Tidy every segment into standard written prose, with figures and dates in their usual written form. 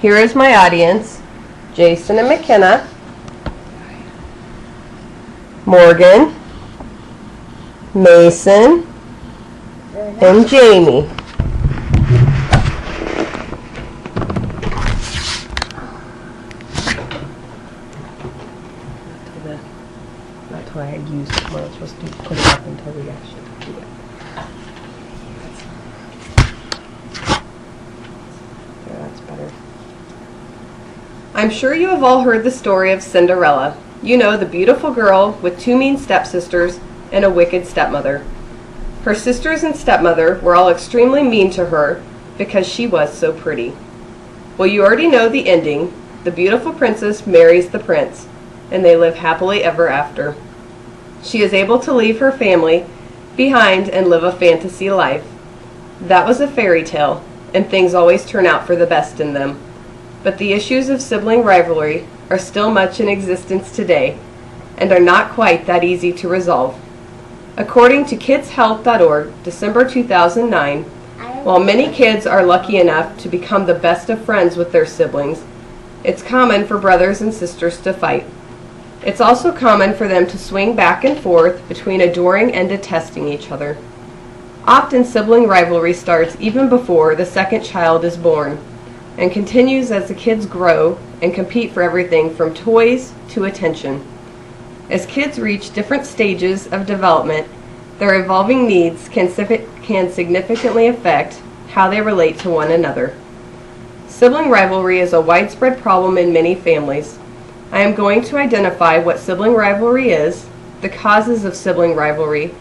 Here is my audience: Jason and McKenna, Morgan, Mason, and Jamie. That's why I used it. We're supposed to put it up until we actually do it. Yeah, that's better. I'm sure you have all heard the story of Cinderella. You know, the beautiful girl with two mean stepsisters and a wicked stepmother. Her sisters and stepmother were all extremely mean to her because she was so pretty. Well, you already know the ending. The beautiful princess marries the prince, and they live happily ever after. She is able to leave her family behind and live a fantasy life. That was a fairy tale, and things always turn out for the best in them. But the issues of sibling rivalry are still much in existence today, and are not quite that easy to resolve. According to kidshealth.org, December 2009, while many kids are lucky enough to become the best of friends with their siblings, it's common for brothers and sisters to fight. It's also common for them to swing back and forth between adoring and detesting each other. Often sibling rivalry starts even before the second child is born, and continues as the kids grow and compete for everything from toys to attention. As kids reach different stages of development, their evolving needs can significantly affect how they relate to one another. Sibling rivalry is a widespread problem in many families. I am going to identify what sibling rivalry is, the causes of sibling rivalry,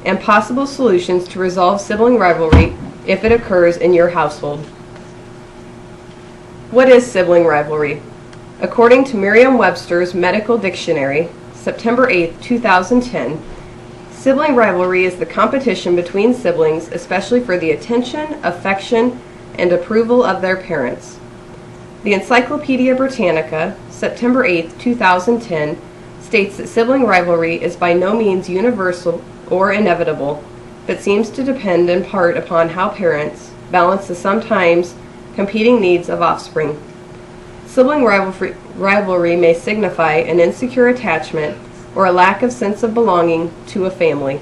and possible solutions to resolve sibling rivalry if it occurs in your household. What is sibling rivalry? According to Merriam-Webster's Medical Dictionary, September 8, 2010, sibling rivalry is the competition between siblings, especially for the attention, affection, and approval of their parents. The Encyclopedia Britannica, September 8, 2010, states that sibling rivalry is by no means universal or inevitable, but seems to depend in part upon how parents balance the sometimes competing needs of offspring. Sibling rivalry may signify an insecure attachment or a lack of sense of belonging to a family.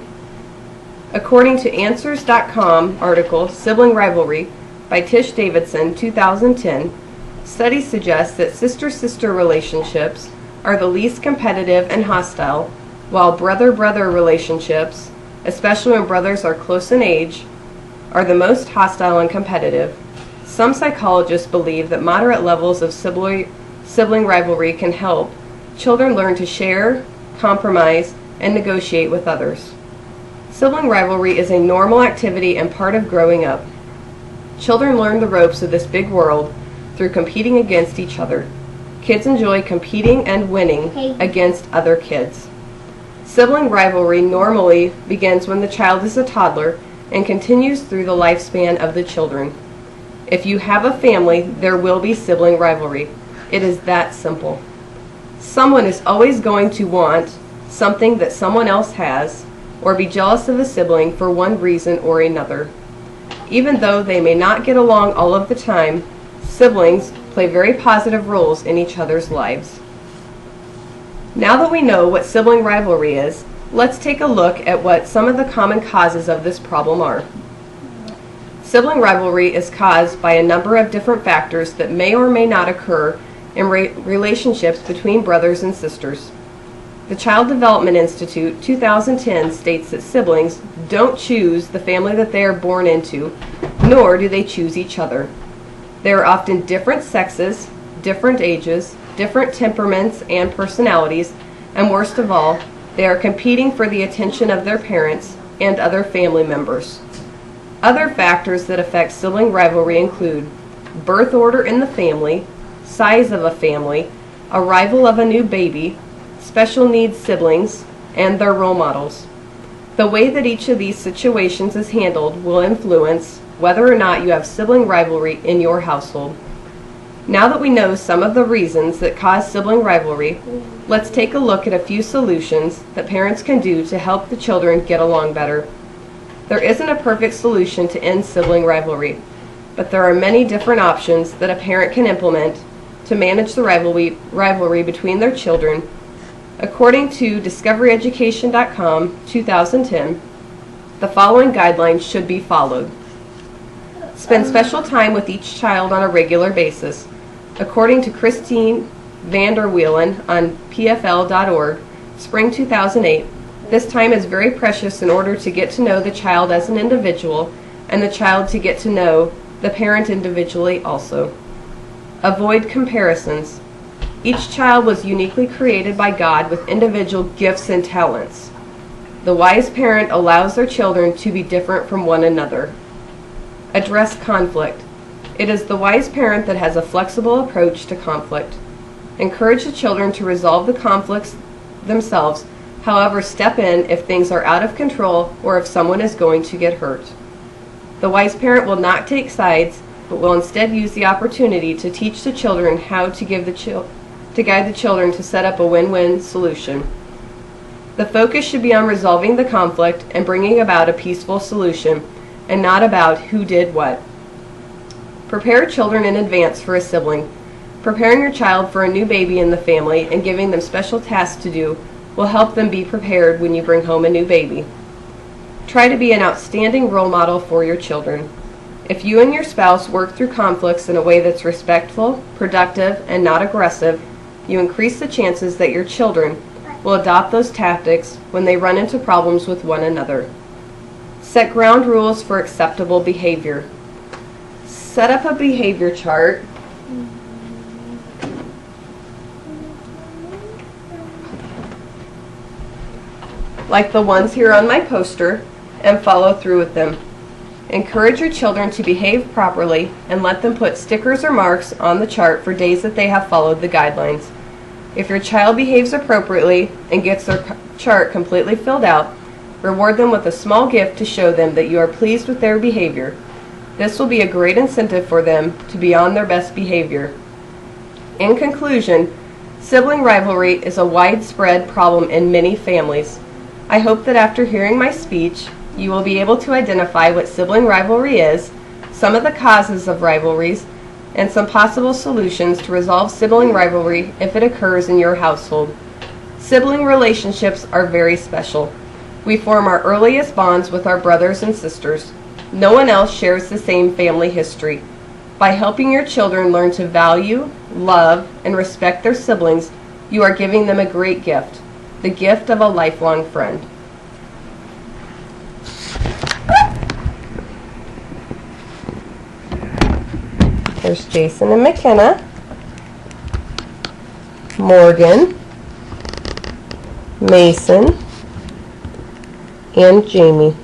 According to Answers.com article, Sibling Rivalry, by Tish Davidson, 2010, studies suggest that sister-sister relationships are the least competitive and hostile, while brother-brother relationships, especially when brothers are close in age, are the most hostile and competitive. Some psychologists believe that moderate levels of sibling rivalry can help children learn to share, compromise, and negotiate with others. Sibling rivalry is a normal activity and part of growing up. Children learn the ropes of this big world through competing against each other. Kids enjoy competing and winning against other kids. Sibling rivalry normally begins when the child is a toddler and continues through the lifespan of the children. If you have a family, there will be sibling rivalry. It is that simple. Someone is always going to want something that someone else has, or be jealous of a sibling for one reason or another. Even though they may not get along all of the time, siblings play very positive roles in each other's lives. Now that we know what sibling rivalry is, let's take a look at what some of the common causes of this problem are. Sibling rivalry is caused by a number of different factors that may or may not occur in relationships between brothers and sisters. The Child Development Institute 2010 states that siblings don't choose the family that they are born into, nor do they choose each other. They are often different sexes, different ages, different temperaments and personalities, and worst of all, they are competing for the attention of their parents and other family members. Other factors that affect sibling rivalry include birth order in the family, size of a family, arrival of a new baby, special needs siblings, and their role models. The way that each of these situations is handled will influence whether or not you have sibling rivalry in your household. Now that we know some of the reasons that cause sibling rivalry, let's take a look at a few solutions that parents can do to help the children get along better. There isn't a perfect solution to end sibling rivalry. but there are many different options that a parent can implement to manage the rivalry between their children. According to DiscoveryEducation.com 2010, the following guidelines should be followed. Spend special time with each child on a regular basis. According to Christine Vanderwielen on PFL.org, spring 2008, this time is very precious in order to get to know the child as an individual and the child to get to know the parent individually also. Avoid comparisons. Each child was uniquely created by God with individual gifts and talents. The wise parent allows their children to be different from one another. Address conflict. It is the wise parent that has a flexible approach to conflict. Encourage the children to resolve the conflicts themselves, however, step in if things are out of control or if someone is going to get hurt. The wise parent will not take sides, but will instead use the opportunity to teach the children how to guide the children to set up a win-win solution. The focus should be on resolving the conflict and bringing about a peaceful solution, and not about who did what. Prepare children in advance for a sibling. Preparing your child for a new baby in the family and giving them special tasks to do will help them be prepared when you bring home a new baby. Try to be an outstanding role model for your children. If you and your spouse work through conflicts in a way that's respectful, productive, and not aggressive, you increase the chances that your children will adopt those tactics when they run into problems with one another. Set ground rules for acceptable behavior. Set up a behavior chart like the ones here on my poster and follow through with them. Encourage your children to behave properly and let them put stickers or marks on the chart for days that they have followed the guidelines. If your child behaves appropriately and gets their chart completely filled out, reward them with a small gift to show them that you are pleased with their behavior. This will be a great incentive for them to be on their best behavior. In conclusion, sibling rivalry is a widespread problem in many families. I hope that after hearing my speech, you will be able to identify what sibling rivalry is, some of the causes of rivalries, and some possible solutions to resolve sibling rivalry if it occurs in your household. Sibling relationships are very special. We form our earliest bonds with our brothers and sisters. No one else shares the same family history. By helping your children learn to value, love, and respect their siblings, you are giving them a great gift, the gift of a lifelong friend. There's Jason and McKenna, Morgan, Mason, and Jamie.